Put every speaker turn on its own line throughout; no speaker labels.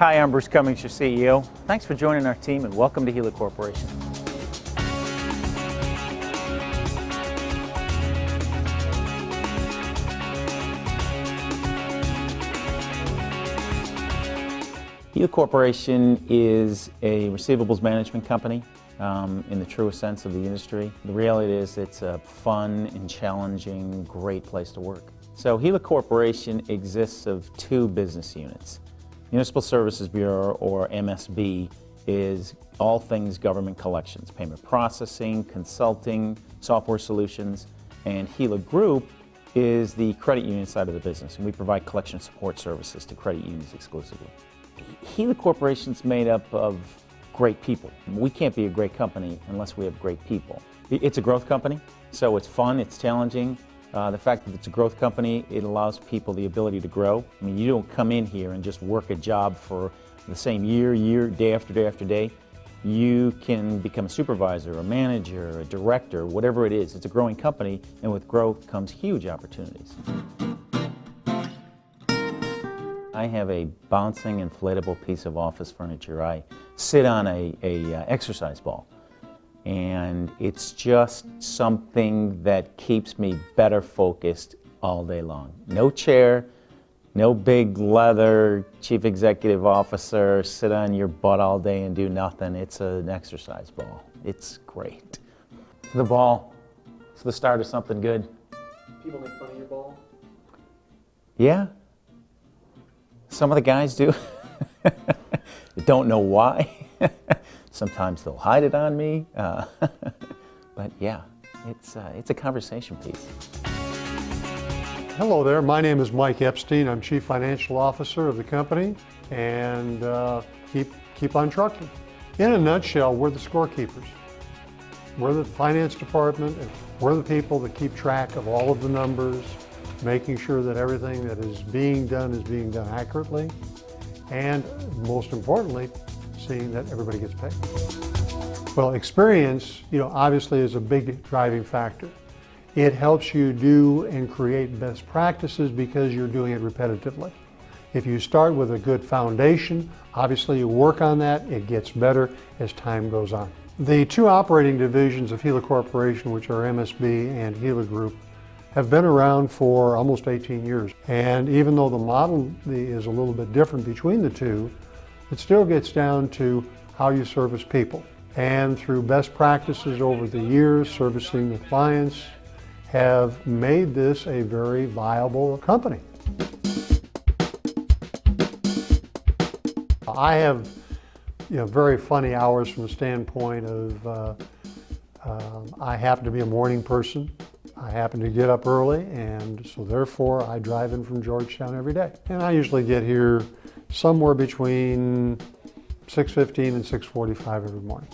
Hi, I'm Bruce Cummings, your CEO. Thanks for joining our team and welcome to Gila Corporation. Gila Corporation is a receivables management company in the truest sense of the industry. The reality is it's a fun and challenging, great place to work. So Gila Corporation exists of two business units. Municipal Services Bureau, or MSB, is all things government collections, payment processing, consulting, software solutions, and Gila Group is the credit union side of the business, and we provide collection support services to credit unions exclusively. Gila Corporation is made up of great people. We can't be a great company unless we have great people. It's a growth company, so it's fun, it's challenging. The fact that it's a growth company, it allows people the ability to grow. I mean, you don't come in here and just work a job for the same year, day after day after day. You can become a supervisor, a manager, a director, whatever it is. It's a growing company, and with growth comes huge opportunities. I have a bouncing inflatable piece of office furniture. I sit on a exercise ball. And it's just something that keeps me better focused all day long. No chair, no big leather chief executive officer, sit on your butt all day and do nothing. It's an exercise ball. It's great. The ball, it's the start of something good.
People make fun of your ball?
Yeah, some of the guys do. Don't know why. Sometimes they'll hide it on me, but yeah, it's a conversation piece.
Hello there, my name is Mike Epstein. I'm Chief Financial Officer of the company, and keep on trucking. In a nutshell, we're the scorekeepers. We're the finance department, and we're the people that keep track of all of the numbers, making sure that everything that is being done accurately, and most importantly, seeing that everybody gets paid. Well, experience, obviously is a big driving factor. It helps you do and create best practices because you're doing it repetitively. If you start with a good foundation, obviously you work on that, it gets better as time goes on. The two operating divisions of Gila Corporation, which are MSB and Gila Group, have been around for almost 18 years. And even though the model is a little bit different between the two, it still gets down to how you service people. And through best practices over the years, servicing the clients, have made this a very viable company. I have very funny hours from the standpoint of I happen to be a morning person. I happen to get up early, and so therefore I drive in from Georgetown every day. And I usually get here somewhere between 6:15 and 6:45 every morning.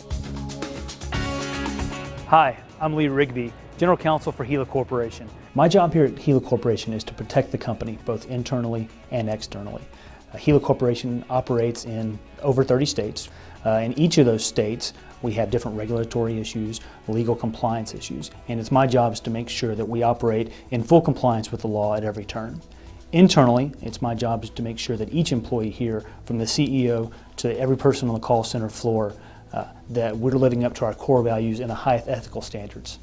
Hi, I'm Lee Rigby, General Counsel for Gila Corporation. My job here at Gila Corporation is to protect the company both internally and externally. Gila Corporation operates in over 30 states. In each of those states, we have different regulatory issues, legal compliance issues, and it's my job is to make sure that we operate in full compliance with the law at every turn. Internally, it's my job is to make sure that each employee here, from the CEO to every person on the call center floor, that we're living up to our core values and the highest ethical standards.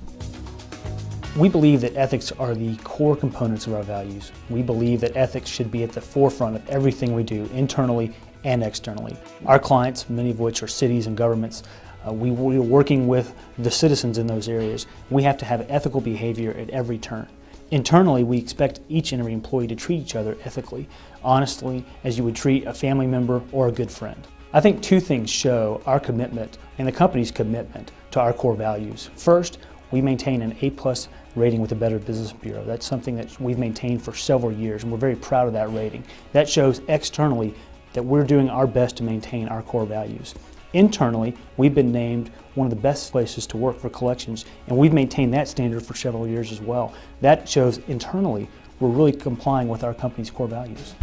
We believe that ethics are the core components of our values. We believe that ethics should be at the forefront of everything we do, internally and externally. Our clients, many of which are cities and governments, we're working with the citizens in those areas. We have to have ethical behavior at every turn. Internally, we expect each and every employee to treat each other ethically, honestly, as you would treat a family member or a good friend. I think two things show our commitment and the company's commitment to our core values. First, we maintain an A+ rating with the Better Business Bureau. That's something that we've maintained for several years, and we're very proud of that rating. That shows externally that we're doing our best to maintain our core values. Internally, we've been named one of the best places to work for collections, and we've maintained that standard for several years as well. That shows internally we're really complying with our company's core values.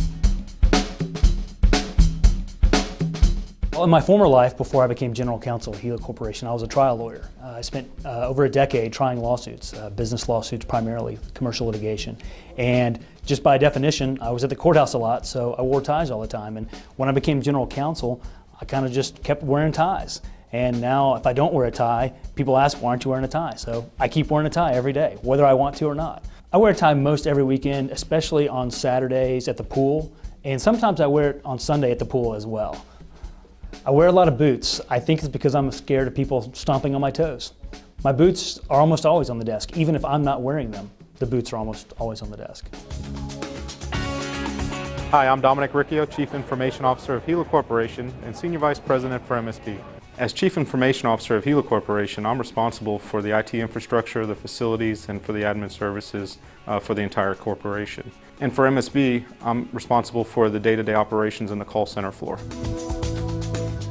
Well, in my former life, before I became general counsel at Gila Corporation, I was a trial lawyer. I spent over a decade trying lawsuits, business lawsuits primarily, commercial litigation. And just by definition, I was at the courthouse a lot, so I wore ties all the time. And when I became general counsel, I kind of just kept wearing ties. And now if I don't wear a tie, people ask, why aren't you wearing a tie? So I keep wearing a tie every day, whether I want to or not. I wear a tie most every weekend, especially on Saturdays at the pool. And sometimes I wear it on Sunday at the pool as well. I wear a lot of boots. I think it's because I'm scared of people stomping on my toes. My boots are almost always on the desk. Even if I'm not wearing them, the boots are almost always on the desk.
Hi, I'm Dominic Riccio, Chief Information Officer of Gila Corporation and Senior Vice President for MSB. As Chief Information Officer of Gila Corporation, I'm responsible for the IT infrastructure, the facilities, and for the admin services for the entire corporation. And for MSB, I'm responsible for the day-to-day operations in the call center floor.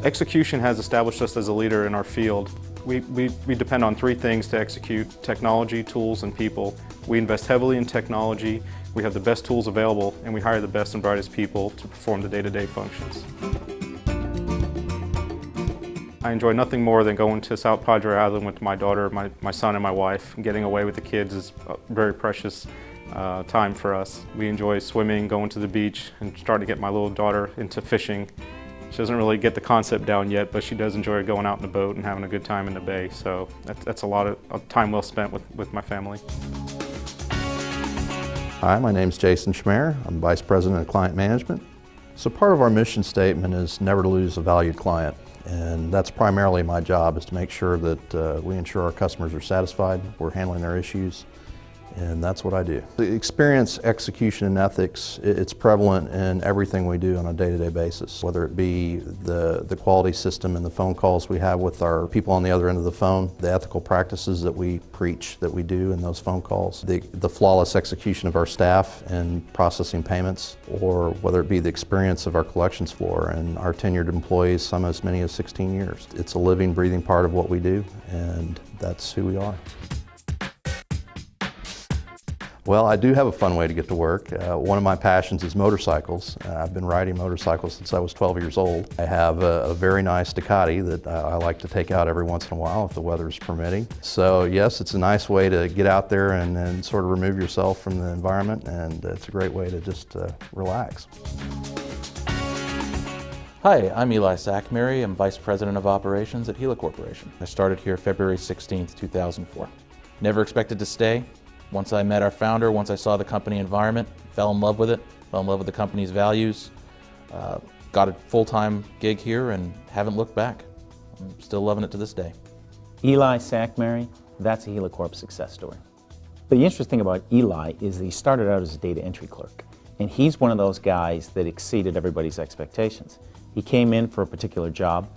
Execution has established us as a leader in our field. We depend on three things to execute: technology, tools, and people. We invest heavily in technology, we have the best tools available, and we hire the best and brightest people to perform the day-to-day functions. I enjoy nothing more than going to South Padre Island with my daughter, my son, and my wife. Getting away with the kids is a very precious time for us. We enjoy swimming, going to the beach, and starting to get my little daughter into fishing. She doesn't really get the concept down yet, but she does enjoy going out in the boat and having a good time in the bay. So that's a lot of time well spent with my family.
Hi, my name is Jason Schmer. I'm Vice President of Client Management. So part of our mission statement is never to lose a valued client. And that's primarily my job, is to make sure that we ensure our customers are satisfied, we're handling their issues, and that's what I do. The experience, execution, and ethics, it's prevalent in everything we do on a day-to-day basis, whether it be the quality system and the phone calls we have with our people on the other end of the phone, the ethical practices that we preach, that we do in those phone calls, the flawless execution of our staff in processing payments, or whether it be the experience of our collections floor and our tenured employees, some as many as 16 years. It's a living, breathing part of what we do, and that's who we are. Well, I do have a fun way to get to work. One of my passions is motorcycles. I've been riding motorcycles since I was 12 years old. I have a very nice Ducati that I like to take out every once in a while if the weather's permitting. So yes, it's a nice way to get out there and sort of remove yourself from the environment, and it's a great way to just relax.
Hi, I'm Eli Sackmary. I'm Vice President of Operations at Gila Corporation. I started here February 16th, 2004. Never expected to stay. Once I met our founder, once I saw the company environment, fell in love with it, fell in love with the company's values, got a full-time gig here and haven't looked back. I'm still loving it to this day.
Eli Sackmary, that's a Gila Corp success story. The interesting thing about Eli is that he started out as a data entry clerk, and he's one of those guys that exceeded everybody's expectations. He came in for a particular job,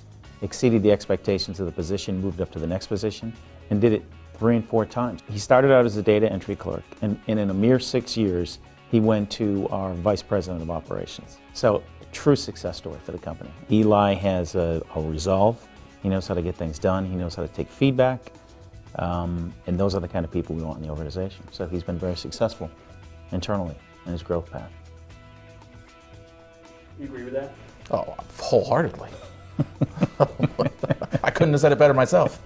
exceeded the expectations of the position, moved up to the next position, and did it 3 and 4 times. He started out as a data entry clerk, and in a mere 6 years, he went to our Vice President of Operations. So, true success story for the company. Eli has a resolve. He knows how to get things done. He knows how to take feedback. And those are the kind of people we want in the organization. So he's been very successful internally in his growth path.
You agree with that?
Oh, wholeheartedly. I couldn't have said it better myself.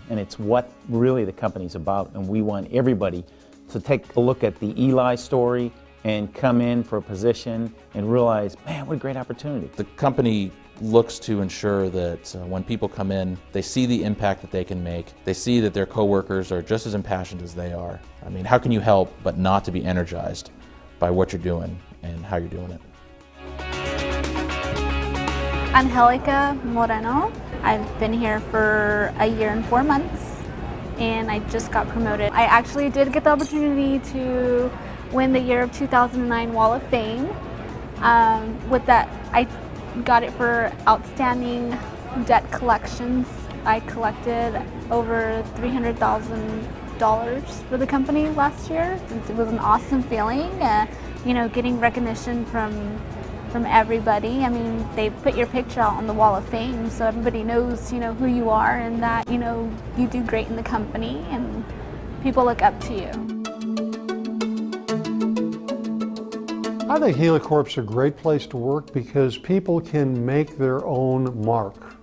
And it's what really the company's about, and we want everybody to take a look at the Eli story and come in for a position and realize, man, what a great opportunity.
The company looks to ensure that when people come in, they see the impact that they can make. They see that their coworkers are just as impassioned as they are. I mean, how can you help but not to be energized by what you're doing and how you're doing it?
Angelica Moreno. I've been here for a year and 4 months, and I just got promoted. I actually did get the opportunity to win the year of 2009 Wall of Fame. With that, I got it for outstanding debt collections. I collected over $300,000 for the company last year. It was an awesome feeling, getting recognition from everybody. I mean, they put your picture out on the Wall of Fame, so everybody knows, who you are, and that, you do great in the company, and people look up to you.
I think Helicorp's a great place to work because people can make their own mark.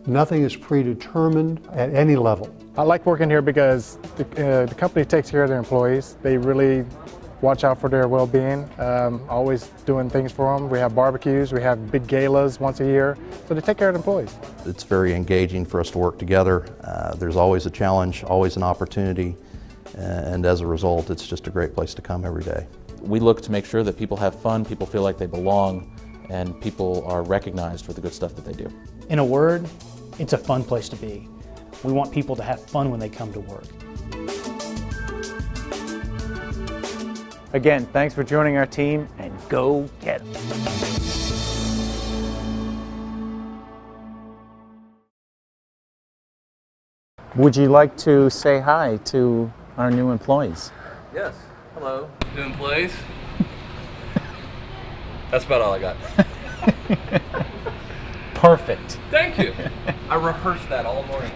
Nothing is predetermined at any level.
I like working here because the company takes care of their employees. They really watch out for their well-being, always doing things for them. We have barbecues, we have big galas once a year, so they take care of the employees.
It's very engaging for us to work together. There's always a challenge, always an opportunity, and as a result, it's just a great place to come every day.
We look to make sure that people have fun, people feel like they belong, and people are recognized for the good stuff that they do.
In a word, it's a fun place to be. We want people to have fun when they come to work.
Again, thanks for joining our team, and go get 'em. Would you like to say hi to our new employees?
Yes. Hello, new employees. That's about all I got.
Perfect.
Thank you. I rehearsed that all morning.